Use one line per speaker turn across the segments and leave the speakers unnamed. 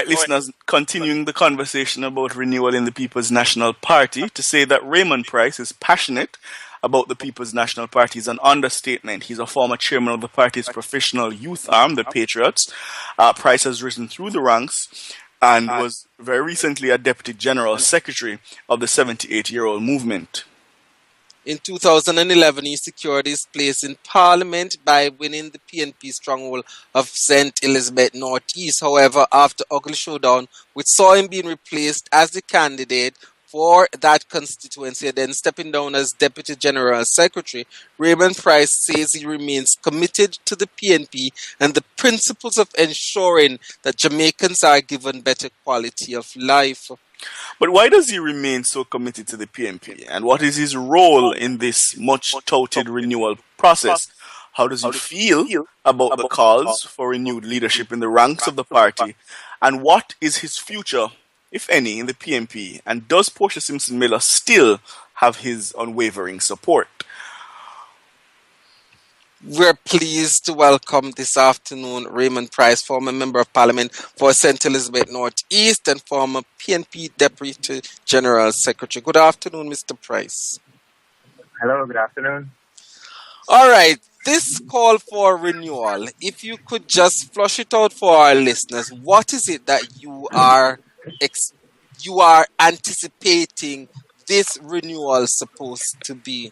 listeners, continuing the conversation about renewal in the People's National Party, to say that Raymond Pryce is passionate about the People's National Party is an understatement. He's a former chairman of the party's professional youth arm, the Patriots. Pryce has risen through the ranks and was very recently a deputy general secretary of the 78-year-old movement.
In 2011, he secured his place in Parliament by winning the PNP stronghold of St. Elizabeth Northeast. However, after ugly showdown, which saw him being replaced as the candidate for that constituency, then stepping down as Deputy General Secretary, Raymond Pryce says he remains committed to the PNP and the principles of ensuring that Jamaicans are given better quality of life.
But why does he remain so committed to the PNP? And what is his role in this much-touted renewal process? How does he feel about the calls for renewed leadership in the ranks of the party? And what is his future, if any, in the PNP? And does Portia Simpson Miller still have his unwavering support?
We're pleased to welcome this afternoon Raymond Pryce, former Member of Parliament for St. Elizabeth North East and former PNP Deputy General Secretary. Good afternoon, Mr. Pryce.
Hello, good afternoon.
All right, this call for renewal, if you could just flush it out for our listeners, what is it that you are anticipating this renewal supposed to be?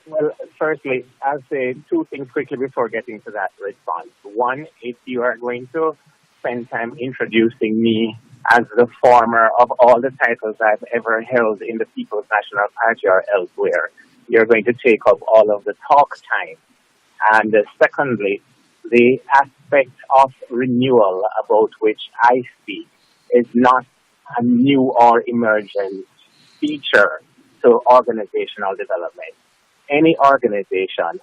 Well, firstly, I'll say two things quickly before getting to that response. One, if you are going to spend time introducing me as the former of all the titles I've ever held in the People's National Party or elsewhere, you're going to take up all of the talk time. And secondly, the aspect of renewal about which I speak is not a new or emergent feature to organizational development. Any organization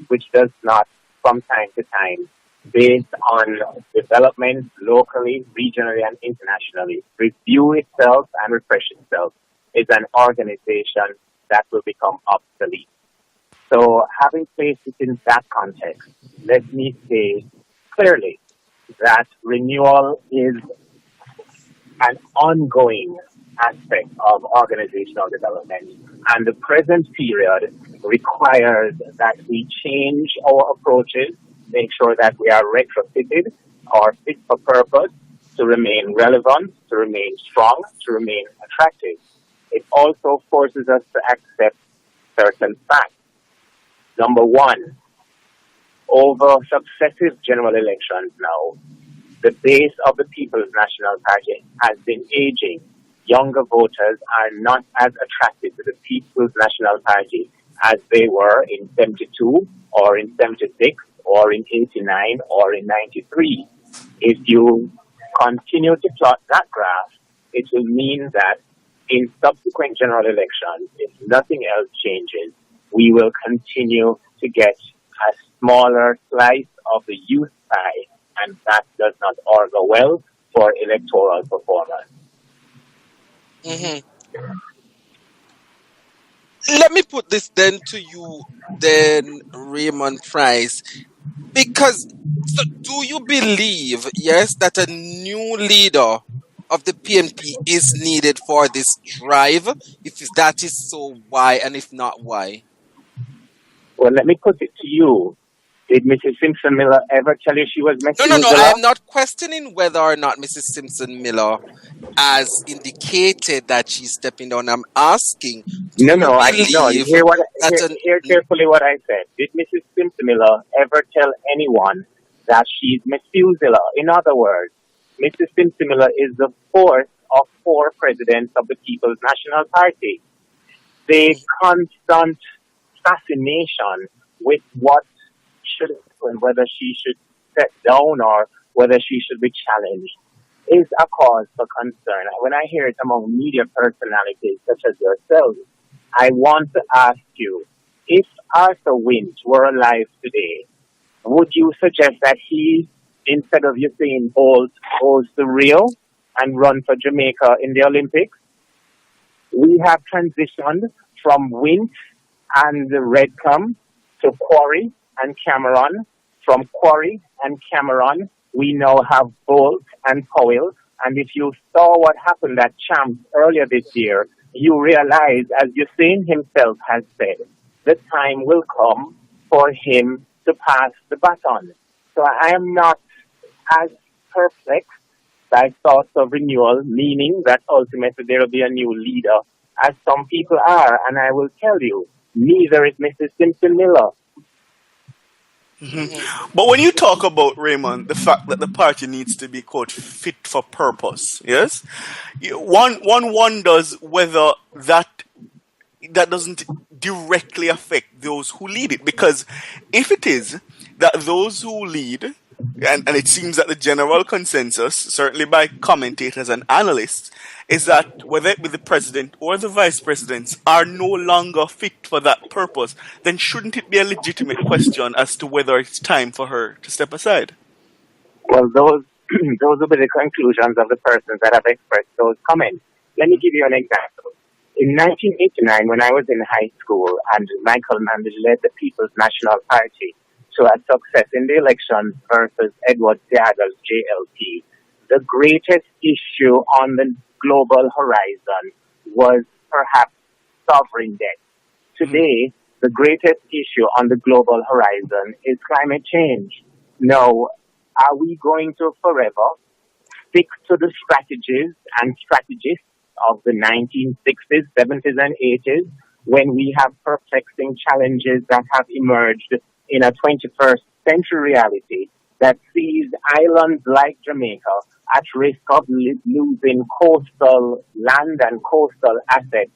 which does not, from time to time, based on development locally, regionally, and internationally, review itself and refresh itself, is an organization that will become obsolete. So, having placed it in that context, let me say clearly that renewal is an ongoing aspect of organizational development, and the present period requires that we change our approaches, make sure that we are retrofitted or fit for purpose to remain relevant, to remain strong, to remain attractive. It also forces us to accept certain facts. Number one, over successive general elections now, the base of the People's National Party has been aging. Younger voters are not as attracted to the People's National Party as they were in 72 or in 76 or in 89 or in 93. If you continue to plot that graph, it will mean that in subsequent general elections, if nothing else changes, we will continue to get a smaller slice of the youth pie, and that does not augur well for electoral performance.
Mm-hmm. Let me put this then to you, then, Raymond Pryce, because so do you believe, yes, that a new leader of the PNP is needed for this drive? If that is so, why? And if not, why?
Well, let me put it to you. Did Mrs. Simpson Miller ever tell you she was Mrs.
No. I am not questioning whether or not Mrs. Simpson Miller has indicated that she's stepping down. I'm asking.
Hear carefully what I said. Did Mrs. Simpson Miller ever tell anyone that she's Methuselah? In other words, Mrs. Simpson Miller is the fourth of four presidents of the People's National Party. The constant fascination with what should happen, whether she should step down or whether she should be challenged, is a cause for concern. When I hear it among media personalities such as yourself, I want to ask you, if Arthur Winch were alive today, would you suggest that he, instead of Usain Bolt, goes to Rio and run for Jamaica in the Olympics? We have transitioned from Winch and Redcombe to Quarry and Cameron, from Quarry and Cameron, We now have Bolt and Powell. And if you saw what happened at Champs earlier this year, you realize, as Usain himself has said, the time will come for him to pass the baton. So I am not as perplexed by thoughts of renewal, meaning that ultimately there will be a new leader, as some people are. And I will tell you, neither is Mrs. Simpson Miller.
But when you talk about, Raymond, the fact that the party needs to be, quote, fit for purpose, yes, one wonders whether that doesn't directly affect those who lead it. Because if it is that those who lead, and it seems that the general consensus, certainly by commentators and analysts, is that whether it be the president or the vice presidents are no longer fit for that purpose, then shouldn't it be a legitimate question as to whether it's time for her to step aside?
Well, those will be the conclusions of the persons that have expressed those comments. Let me give you an example. In 1989, when I was in high school and Michael Manley led the People's National Party to a success in the elections versus Edward Seagal's JLP, the greatest issue on the global horizon was perhaps sovereign debt. Today, the greatest issue on the global horizon is climate change. Now, are we going to forever stick to the strategies and strategists of the 1960s, 70s, and 80s when we have perplexing challenges that have emerged in a 21st century reality that sees islands like Jamaica at risk of losing coastal land and coastal assets?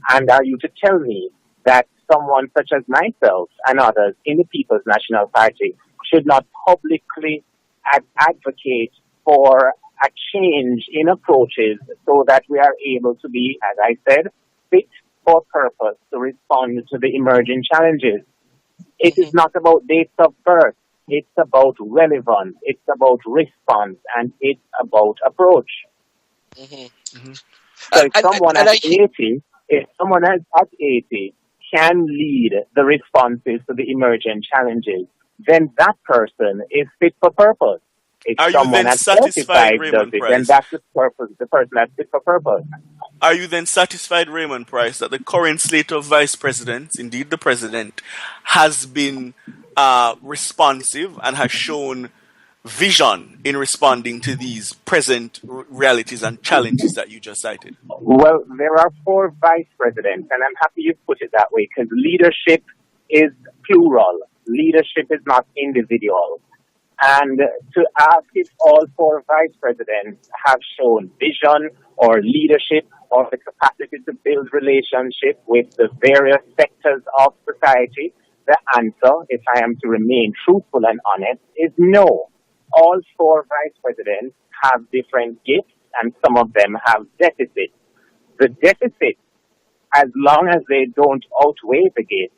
And are you to tell me that someone such as myself and others in the People's National Party should not publicly advocate for a change in approaches so that we are able to be, as I said, fit for purpose to respond to the emerging challenges? It is not about dates of birth. It's about relevance. It's about response, and it's about approach. So if someone at 80 can lead the responses to the emerging challenges, then that person is fit for purpose. If
Are you
someone
then
at
satisfied,
35
Raymond
does it,
Pryce?
then that's the person that's fit for purpose.
Are you then satisfied, Raymond Pryce, that the current slate of vice presidents, indeed the president, has been responsive and has shown vision in responding to these present realities and challenges that you just cited?
Well, there are 4 vice presidents, and I'm happy you put it that way, because leadership is plural. Leadership is not individual. And to ask if all 4 vice presidents have shown vision or leadership or the capacity to build relationship with the various sectors of society, the answer, if I am to remain truthful and honest, is no. All 4 vice presidents have different gifts, and some of them have deficits. The deficits, as long as they don't outweigh the gifts,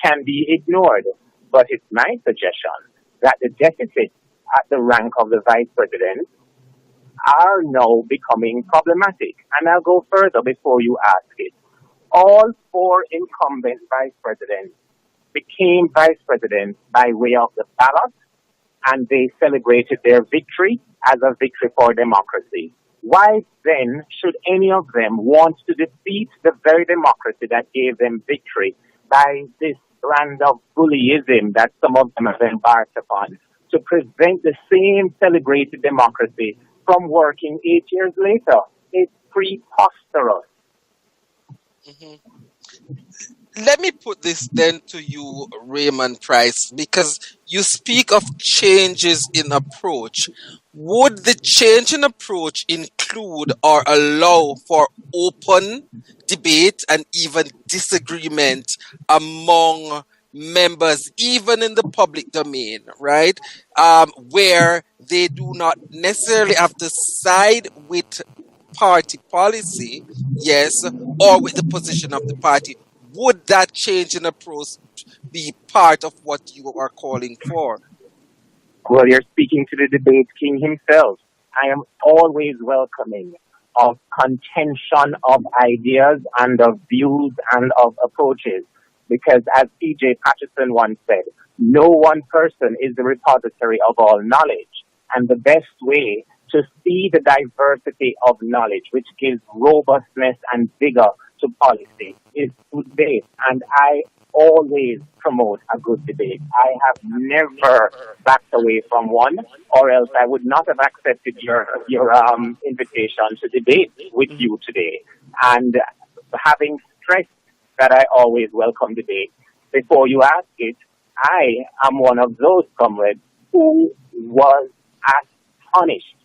can be ignored. But it's my suggestion that the deficits at the rank of the vice president are now becoming problematic. And I'll go further before you ask it. All 4 incumbent vice presidents became vice presidents by way of the ballot, and they celebrated their victory as a victory for democracy. Why then should any of them want to defeat the very democracy that gave them victory by this brand of bullyism that some of them have embarked upon to prevent the same celebrated democracy from working 8 years later? It's preposterous.
Let me put this then to you, Raymond Pryce, because you speak of changes in approach. Would the change in approach include or allow for open debate and even disagreement among members, even in the public domain, right? Where they do not necessarily have to side with party policy, yes, or with the position of the party. Would that change in approach be part of what you are calling for?
Well, you're speaking to the debate king himself. I am always welcoming of contention of ideas and of views and of approaches, because as P.J. Patterson once said, no one person is the repository of all knowledge. And the best way to see the diversity of knowledge, which gives robustness and vigor to policy, is through debate. And I always promote a good debate. I have never backed away from one, or else I would not have accepted your invitation to debate with you today. And having stressed that I always welcome debate, before you ask it, I am one of those comrades who was astonished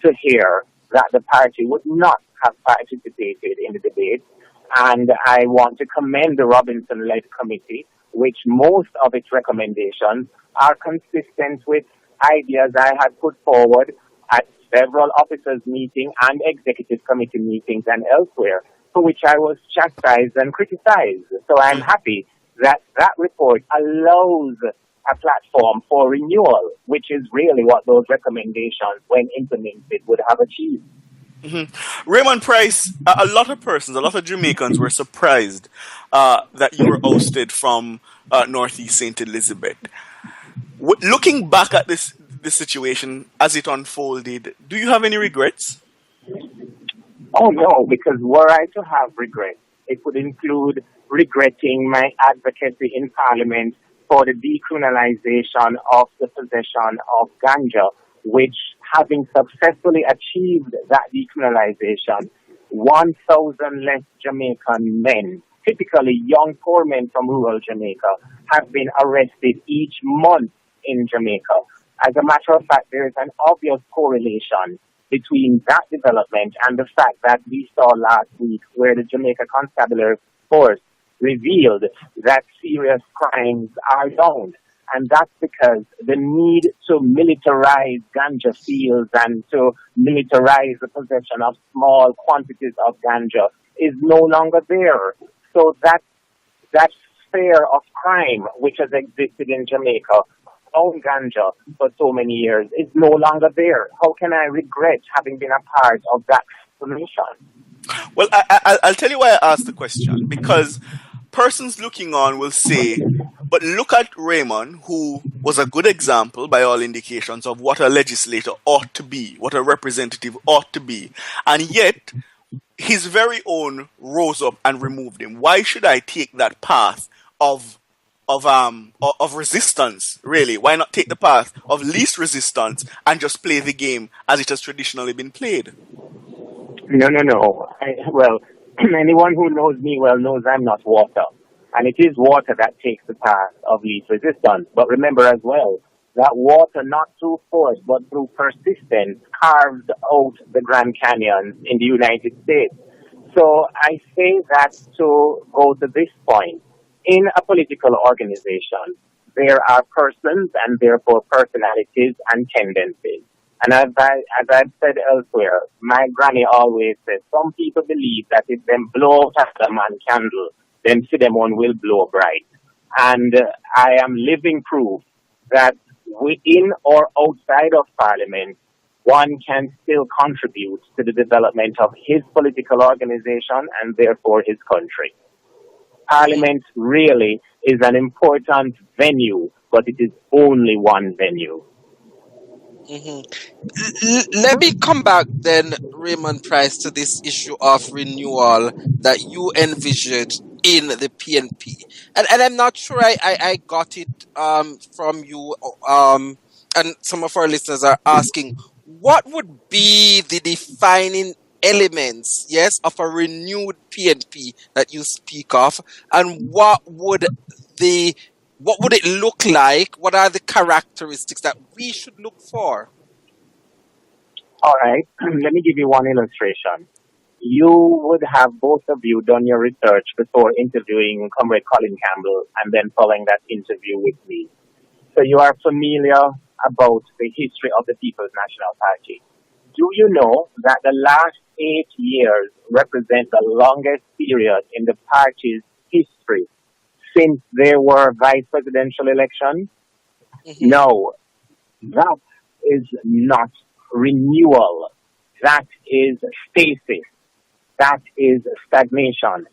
to hear that the party would not have participated in the debate. And I want to commend the Robinson-led committee, which most of its recommendations are consistent with ideas I had put forward at several officers' meetings and executive committee meetings and elsewhere, for which I was chastised and criticized. So I'm happy that that report allows a platform for renewal, which is really what those recommendations, when implemented, would have achieved.
Mm-hmm. Raymond Pryce, a lot of persons, a lot of Jamaicans were surprised that you were ousted from Northeast St. Elizabeth. Looking back at this situation as it unfolded, do you have any regrets?
Oh, no, because were I to have regrets, it would include regretting my advocacy in Parliament for the decriminalization of the possession of ganja, which, having successfully achieved that decriminalization, 1,000 less Jamaican men, typically young poor men from rural Jamaica, have been arrested each month in Jamaica. As a matter of fact, there is an obvious correlation between that development and the fact that we saw last week where the Jamaica Constabulary Force revealed that serious crimes are down. And that's because the need to militarize ganja fields and to militarize the possession of small quantities of ganja is no longer there. So that sphere of crime which has existed in Jamaica, own ganja for so many years, is no longer there. How can I regret having been a part of that transformation?
Well, I'll tell you why I asked the question. Because persons looking on will say, but look at Raymond, who was a good example by all indications of what a legislator ought to be, what a representative ought to be. And yet, his very own rose up and removed him. Why should I take that path of resistance, really? Why not take the path of least resistance and just play the game as it has traditionally been played?
No. Well, anyone who knows me well knows I'm not water. And it is water that takes the path of least resistance. But remember as well, that water, not through force, but through persistence, carved out the Grand Canyons in the United States. So I say that to go to this point. In a political organization, there are persons and therefore personalities and tendencies. And as I've said elsewhere, my granny always says, some people believe that if them blow out a man candle, then see them one will blow bright. And I am living proof that within or outside of Parliament, one can still contribute to the development of his political organization and therefore his country. Parliament really is an important venue, but it is only one venue.
Mm-hmm. Let me come back then, Raymond Pryce, to this issue of renewal that you envisioned in the PNP. And I'm not sure I got it from you, and some of our listeners are asking, what would be the defining elements, yes, of a renewed PNP that you speak of, and what would it look like? What are the characteristics that we should look for?
All right, let me give you one illustration. You would have both of you done your research before interviewing Comrade Colin Campbell and then following that interview with me. So you are familiar about the history of the People's National Party. Do you know that the last 8 years represent the longest period in the party's history since there were vice presidential elections? Mm-hmm. No, that is not renewal. That is stasis. That is stagnation.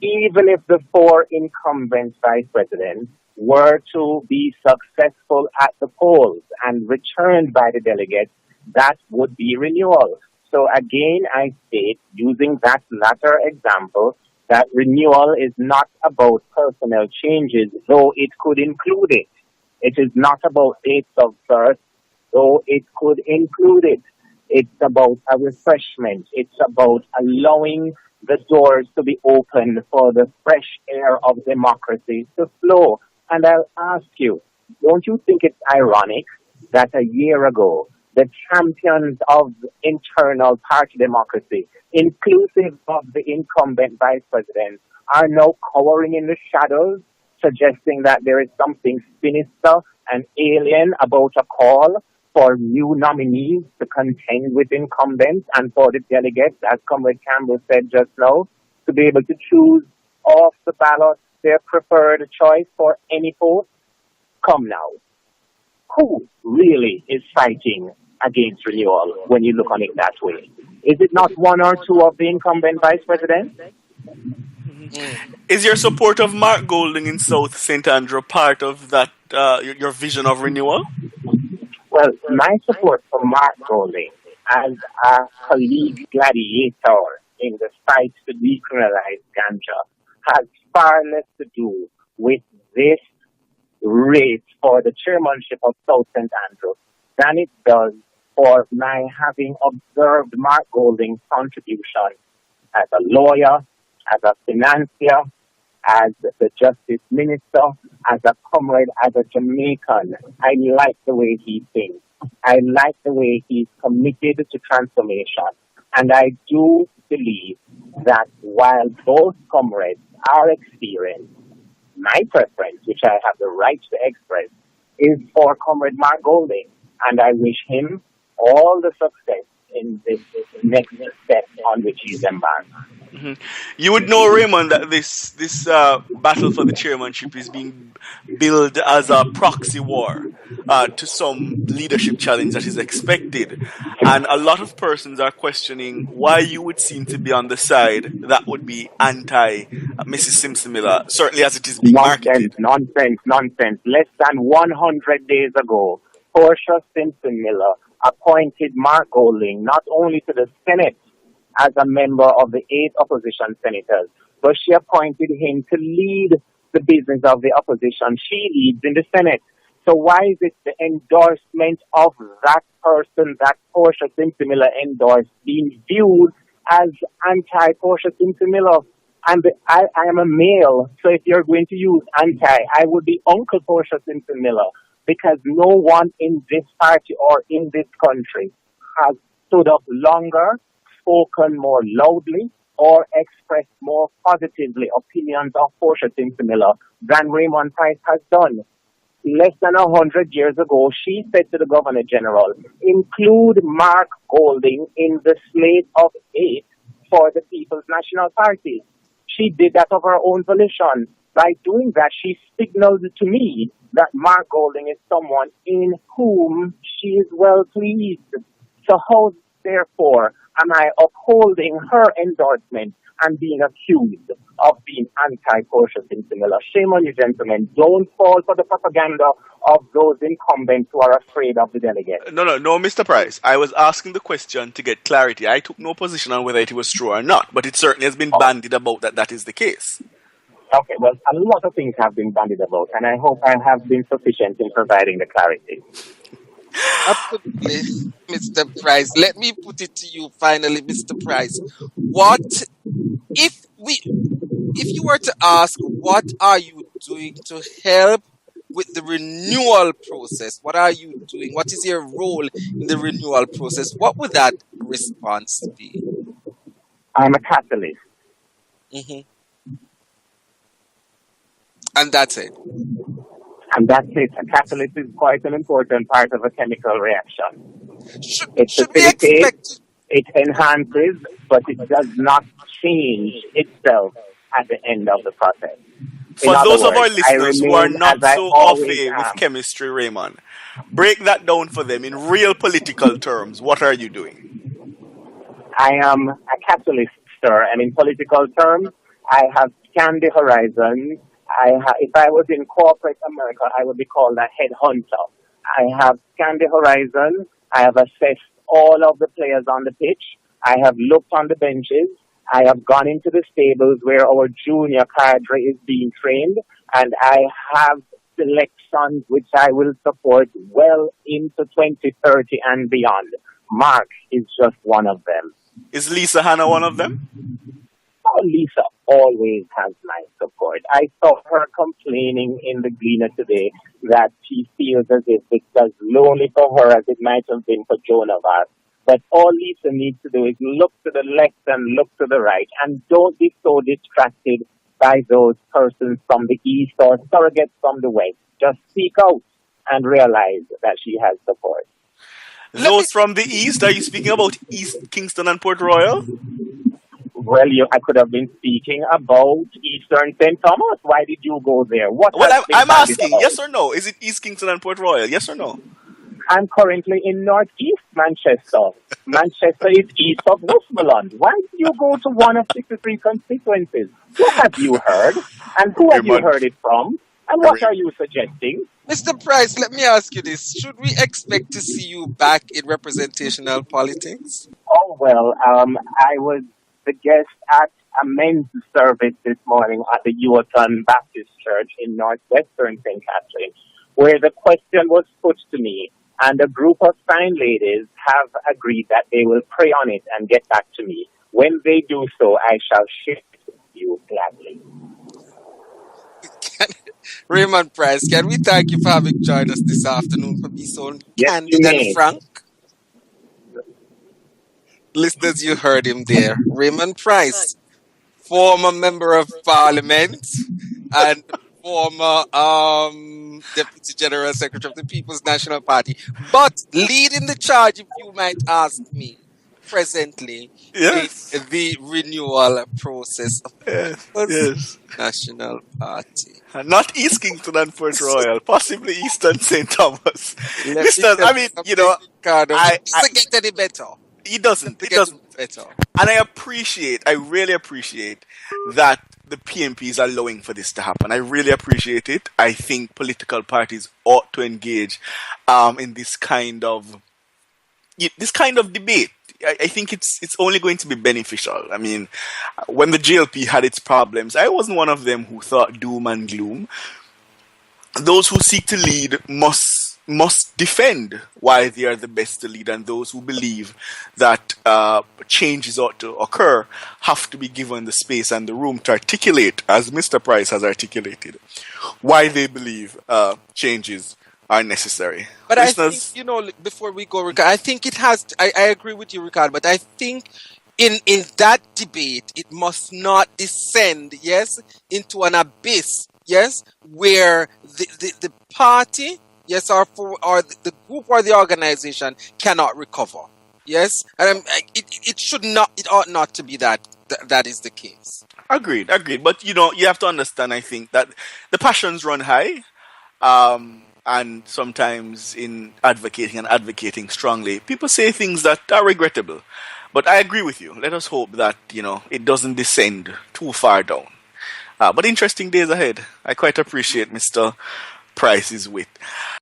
Even if the four incumbent vice presidents were to be successful at the polls and returned by the delegates, that would be renewal. So again, I state, using that latter example, that renewal is not about personnel changes, though it could include it. It is not about dates of birth, though it could include it. It's about a refreshment. It's about allowing the doors to be opened for the fresh air of democracy to flow. And I'll ask you, don't you think it's ironic that a year ago, the champions of internal party democracy, inclusive of the incumbent vice president, are now cowering in the shadows, suggesting that there is something sinister and alien about a call for new nominees to contend with incumbents and for the delegates, as Comrade Campbell said just now, to be able to choose off the ballot their preferred choice for any post? Come now. Who really is fighting against renewal when you look on it that way? Is it not one or two of the incumbent vice presidents?
Is your support of Mark Golding in South St. Andrew part of that, your vision of renewal?
Well, my support for Mark Golding as a colleague gladiator in the fight to decriminalize ganja has far less to do with this race for the chairmanship of South St. Andrew than it does for my having observed Mark Golding's contribution as a lawyer, as a financier, as the justice minister, as a comrade, as a Jamaican. I like the way he thinks. I like the way he's committed to transformation. And I do believe that while both comrades are experienced, my preference, which I have the right to express, is for Comrade Mark Golding. And I wish him all the success in this next step on which he's embarked.
Mm-hmm. You would know, Raymond, that this battle for the chairmanship is being billed as a proxy war to some leadership challenge that is expected. And a lot of persons are questioning why you would seem to be on the side that would be anti Mrs. Simpson Miller, certainly as it is being marketed.
Nonsense. Less than 100 days ago, Portia Simpson Miller appointed Mark Golding not only to the Senate as a member of the 8 opposition senators, but she appointed him to lead the business of the opposition she leads in the Senate. So why is it the endorsement of that person that Portia Simpson Miller endorsed being viewed as anti-Portia Simpson Miller? I am a male, so if you're going to use anti, I would be Uncle Portia Simpson Miller, because no one in this party or in this country has stood up longer, spoken more loudly, or expressed more positively opinions of Portia Simpson Miller than Raymond Pryce has done. Less than 100 years ago, she said to the Governor General, include Mark Golding in the slate of 8 for the People's National Party. She did that of her own volition. By doing that, she signaled to me that Mark Golding is someone in whom she is well pleased. So how, therefore, am I upholding her endorsement and being accused of being anti-Portia Simpson Miller? Shame on you, gentlemen. Don't fall for the propaganda of those incumbents who are afraid of the delegates.
No, Mr. Pryce. I was asking the question to get clarity. I took no position on whether it was true or not, but it certainly has been bandied about that is the case.
Okay, well, a lot of things have been bandied about, and I hope I have been sufficient in providing the clarity.
Absolutely, Mr. Pryce. Let me put it to you finally, Mr. Pryce. What if you were to ask, what are you doing to help with the renewal process? What are you doing? What is your role in the renewal process? What would that response be?
I'm a catalyst.
Mm-hmm. And that's it.
And that's it. A catalyst is quite an important part of a chemical reaction.
Should we expect...
It enhances, but it does not change itself at the end of the process.
For those of our listeners who are not so au fait with chemistry, Raymond, break that down for them in real political terms. What are you doing?
I am a catalyst, sir, and in political terms, I have scanned the horizon If I was in corporate America, I would be called a headhunter. I have scanned the horizon. I have assessed all of the players on the pitch. I have looked on the benches. I have gone into the stables where our junior cadre is being trained, and I have selections which I will support well into 2030 and beyond. Mark is just one of them.
Is Lisa Hanna one of them?
Oh, Lisa always has my support. I saw her complaining in the Gleaner today that she feels as if it's as lonely for her as it might have been for Joan of Arc. But all Lisa needs to do is look to the left and look to the right, and don't be so distracted by those persons from the east or surrogates from the west. Just speak out and realize that she has support.
Those from the east, are you speaking about East Kingston and Port Royal?
Well, I could have been speaking about Eastern St. Thomas. Why did you go there?
Well, I'm asking, yes or no? Is it East Kingston and Port Royal? Yes or no?
I'm currently in northeast Manchester. Manchester is east of Westmoreland. Why did you go to one of 63 constituencies? What have you heard? And who have you heard it from? And what are you suggesting?
Mr. Pryce, let me ask you this. Should we expect to see you back in representational politics?
Oh, well, I was the guest at a men's service this morning at the Uotan Baptist Church in northwestern St. Catherine, where the question was put to me, and a group of fine ladies have agreed that they will pray on it and get back to me. When they do so, I shall share it with you gladly.
Raymond Pryce, can we thank you for having joined us this afternoon for being so candid and frank? Listeners, you heard him there. Raymond Pryce, former member of parliament and former Deputy General Secretary of the People's National Party, but leading the charge, if you might ask me, presently in the renewal process of the People's National Party.
Not East Kingston and Port Royal, possibly Eastern St. Thomas. Listen, I mean,
Ricardo, it doesn't get any better.
It doesn't. It doesn't. Better. And I really appreciate that the PMP is allowing for this to happen. I really appreciate it. I think political parties ought to engage in this kind of debate. I think it's only going to be beneficial. I mean, when the JLP had its problems, I wasn't one of them who thought doom and gloom. Those who seek to lead must defend why they are the best to lead, and those who believe that changes ought to occur have to be given the space and the room to articulate, as Mr. Pryce has articulated, why they believe changes are necessary.
But listeners, I think, before we go, Ricardo, I think it has to, I agree with you, Ricardo, but I think in that debate, it must not descend, into an abyss, where the party, or the group or the organization cannot recover, and it ought not to be that is the case.
Agreed. But you have to understand, I think, that the passions run high, and sometimes in advocating strongly, people say things that are regrettable. But I agree with you. Let us hope that, it doesn't descend too far down. But interesting days ahead. I quite appreciate Mr. Pryce's wit.